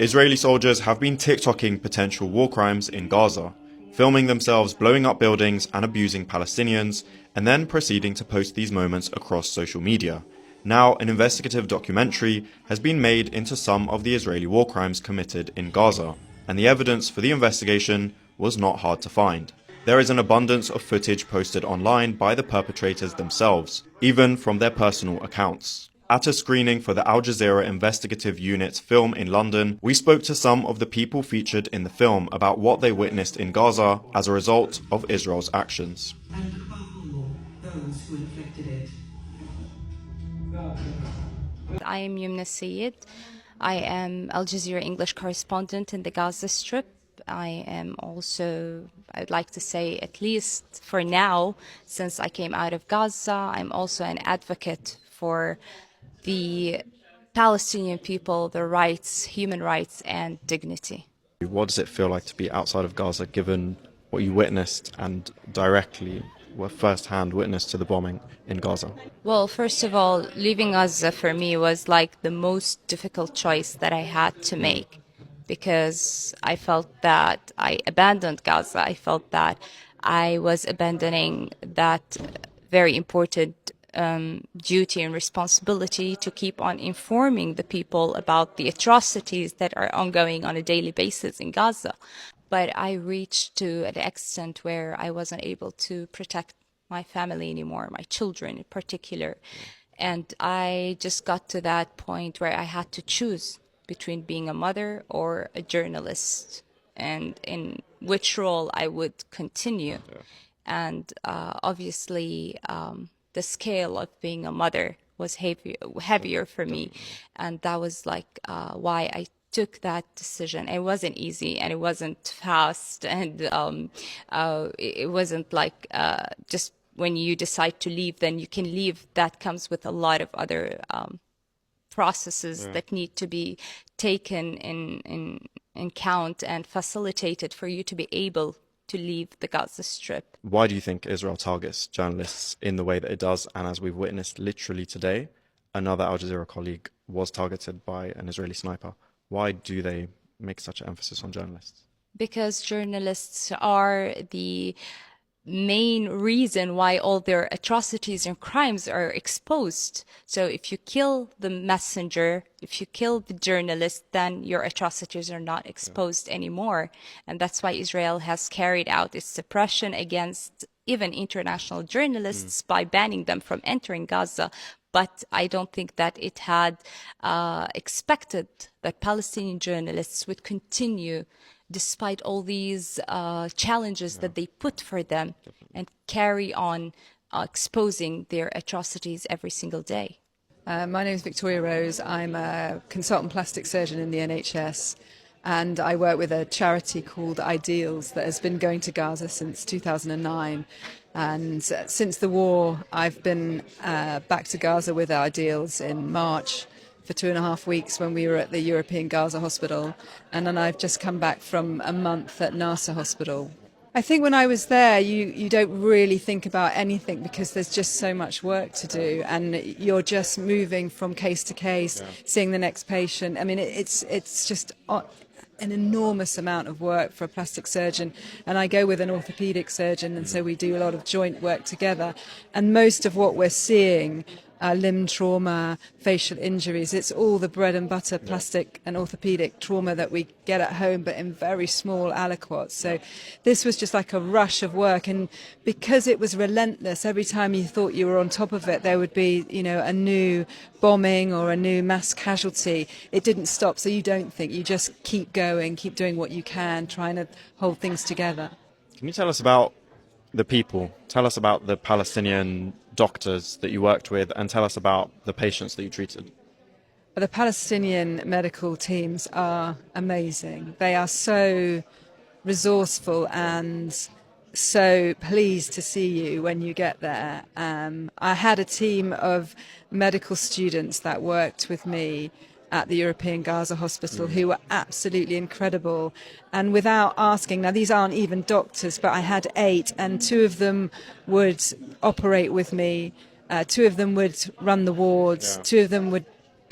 Israeli soldiers have been TikToking potential war crimes in Gaza, filming themselves blowing up buildings and abusing Palestinians, and then proceeding to post these moments across social media. Now, an investigative documentary has been made into some of the Israeli war crimes committed in Gaza, and the evidence for the investigation was not hard to find. There is an abundance of footage posted online by the perpetrators themselves, even from their personal accounts. At a screening for the Al Jazeera Investigative Unit's film in London, we spoke to some of the people featured in the film about what they witnessed in Gaza as a result of Israel's actions. And above all, those who inflicted it. I am Yumna Sayed. I am Al Jazeera English correspondent in the Gaza Strip. I am also, I'd like to say, at least for now, since I came out of Gaza, I'm also an advocate for the Palestinian people, their rights, human rights, and dignity. What does it feel like to be outside of Gaza, given what you witnessed and directly were first-hand witness to the bombing in Gaza? Well, first of all, leaving Gaza for me was like the most difficult choice that I had to make, because I felt that I abandoned Gaza. I felt that I was abandoning that very important duty and responsibility to keep on informing the people about the atrocities that are ongoing on a daily basis in Gaza. But I reached to an extent where I wasn't able to protect my family anymore, my children in particular. And I just got to that point where I had to choose between being a mother or a journalist, and in which role I would continue. And obviously, the scale of being a mother was heavier for me. And that was like why I took that decision. It wasn't easy and it wasn't fast. And it wasn't like just when you decide to leave, then you can leave. That comes with a lot of other processes that need to be taken in count and facilitated for you to be able to leave the Gaza Strip. Why do you think Israel targets journalists in the way that it does? And as we've witnessed literally today, another Al Jazeera colleague was targeted by an Israeli sniper. Why do they make such an emphasis on journalists? Because journalists are the main reason why all their atrocities and crimes are exposed. So if you kill the messenger, if you kill the journalist, then your atrocities are not exposed anymore. And that's why Israel has carried out its suppression against even international journalists by banning them from entering Gaza. But I don't think that it had expected that Palestinian journalists would continue despite all these challenges that they put for them and carry on exposing their atrocities every single day. My name is Victoria Rose. I'm a consultant plastic surgeon in the NHS, and I work with a charity called Ideals that has been going to Gaza since 2009. And since the war, I've been back to Gaza with Ideals in March for 2.5 weeks when we were at the European Gaza Hospital, and then I've just come back from a month at Nasser Hospital. I think when I was there, you don't really think about anything because there's just so much work to do, and you're just moving from case to case, seeing the next patient. I mean, it's just an enormous amount of work for a plastic surgeon, and I go with an orthopedic surgeon, and so we do a lot of joint work together. And most of what we're seeing, limb trauma, facial injuries, it's all the bread and butter plastic and orthopedic trauma that we get at home, but in very small aliquots. So this was just like a rush of work, and because it was relentless, every time you thought you were on top of it, there would be, a new bombing or a new mass casualty. It didn't stop, so you don't think, you just keep going, keep doing what you can, trying to hold things together. Can you tell us about the people? Tell us about the Palestinian doctors that you worked with, and tell us about the patients that you treated. The Palestinian medical teams are amazing. They are so resourceful and so pleased to see you when you get there. I had a team of medical students that worked with me at the European Gaza Hospital who were absolutely incredible. And without asking, now these aren't even doctors, but I had 8, and 2 of them would operate with me, 2 of them would run the wards, 2 of them would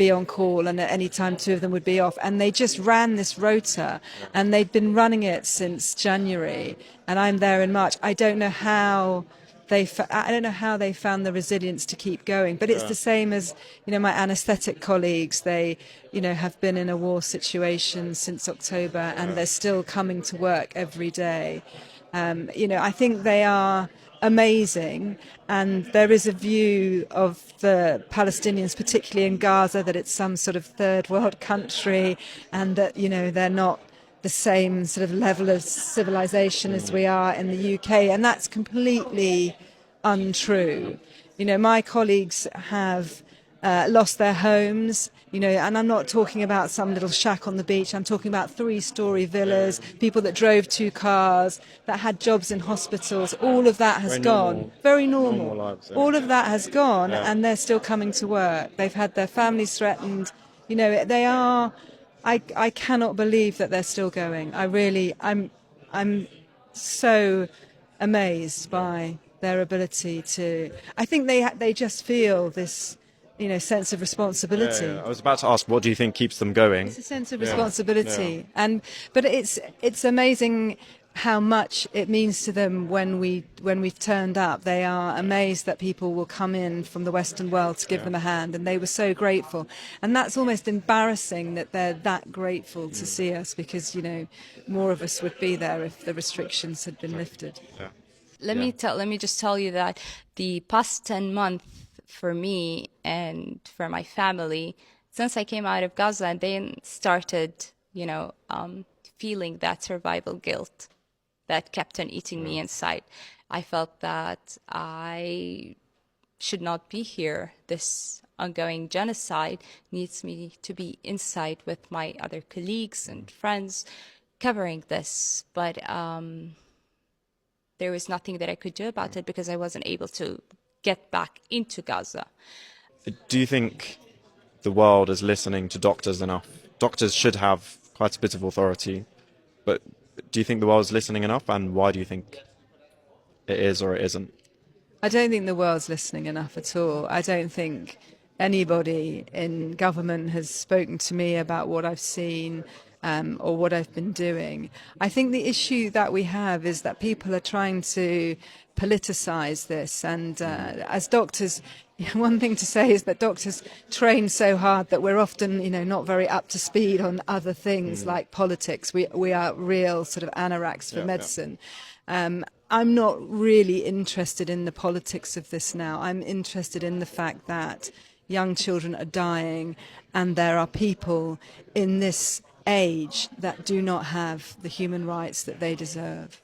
be on call, and at any time two of them would be off. And they just ran this rota, and they'd been running it since January, and I'm there in March. I don't know how they found the resilience to keep going. But it's the same as, my anaesthetic colleagues. They, have been in a war situation since October, and they're still coming to work every day. I think they are amazing, and there is a view of the Palestinians, particularly in Gaza, that it's some sort of third world country, and that they're not the same sort of level of civilization as we are in the UK, and that's completely untrue. My colleagues have lost their homes, and I'm not talking about some little shack on the beach. I'm talking about 3-story villas, people that drove 2 cars, that had jobs in hospitals. All of that has gone. Very normal. Lives, All of that has gone, and they're still coming to work. They've had their families threatened. They are. I cannot believe that they're still going. I'm so amazed by their ability to. I think they just feel this, sense of responsibility. I was about to ask, what do you think keeps them going? It's a sense of responsibility, but it's amazing how much it means to them when we've turned up. They are amazed that people will come in from the Western world to give them a hand, and they were so grateful. And that's almost embarrassing that they're that grateful to see us, because more of us would be there if the restrictions had been lifted. Let me just tell you that the past 10 months for me and for my family, since I came out of Gaza and then started, feeling that survival guilt that kept on eating me inside, I felt that I should not be here. This ongoing genocide needs me to be inside with my other colleagues and friends covering this. But there was nothing that I could do about it, because I wasn't able to get back into Gaza. Do you think the world is listening to doctors enough? Doctors should have quite a bit of authority, but do you think the world is listening enough, and why do you think it is or it isn't? I don't think the world's listening enough at all. I don't think anybody in government has spoken to me about what I've seen or what I've been doing. I think the issue that we have is that people are trying to politicize this, and as doctors, one thing to say is that doctors train so hard that we're often, not very up to speed on other things like politics. We are real sort of anoraks for medicine. I'm not really interested in the politics of this now. I'm interested in the fact that young children are dying, and there are people in this age that do not have the human rights that they deserve.